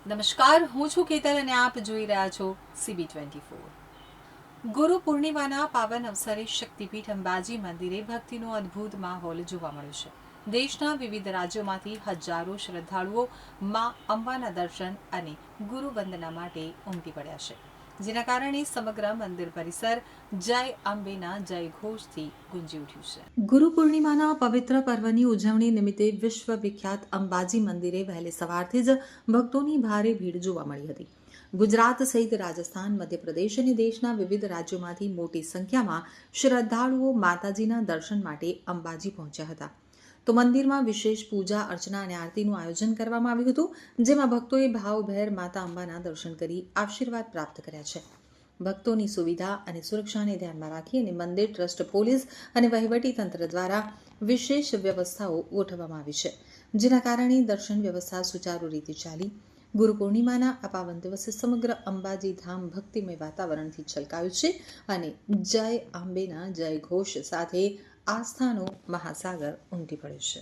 નમસ્કાર, હું છું કેતલ અને આપ જોઈ રહ્યા છો CB24। ગુરુ પૂર્ણિમાના પાવન અવસરે શક્તિપીઠ અંબાજી મંદિરે ભક્તિનો અદ્ભુત માહોલ જોવા મળ્યો છે। દેશના વિવિધ રાજ્યોમાંથી હજારો શ્રદ્ધાળુઓ મા અંબાના દર્શન અને ગુરુ વંદના માટે ઉમટી પડ્યા છે, જેના કારણે સમગ્ર મંદિર પરિસર જય અંબેના જય ઘોષથી ગુંજી ઉઠ્યું છે। ગુરુ પૂર્ણિમાના પવિત્ર પર્વની ઉજવણી નિમિત્તે વિશ્વવિખ્યાત અંબાજી મંદિરે વહેલી સવારથી જ ભક્તોની ભારે ભીડ જોવા મળી હતી। ગુજરાત સહિત રાજસ્થાન, મધ્યપ્રદેશ અને દેશના વિવિધ રાજ્યોમાંથી મોટી સંખ્યામાં શ્રદ્ધાળુઓ માતાજીના દર્શન માટે અંબાજી પહોંચ્યા હતા। તો મંદિરમાં વિશેષ પૂજા અર્ચના અને આરતીનું આયોજન કરવામાં આવ્યું હતું, જેમાં ભક્તોએ ભાવભેર માતા અંબાના દર્શન કરી આશીર્વાદ પ્રાપ્ત કર્યા છે। ભક્તોની સુવિધા અને સુરક્ષાને ધ્યાનમાં રાખી અને મંદિર ટ્રસ્ટ, પોલીસ અને વહીવટી તંત્ર દ્વારા વિશેષ વ્યવસ્થાઓ ગોઠવવામાં આવી છે, જેના કારણે દર્શન વ્યવસ્થા સુચારુ રીતે ચાલી। ગુરુ પૂર્ણિમાના આ પાવન દિવસે સમગ્ર અંબાજી ધામ ભક્તિમય વાતાવરણથી છલકાયું છે અને જય અંબેના જય ઘોષ સાથે આસ્થાનો મહાસાગર ઉમટી પડ્યો છે।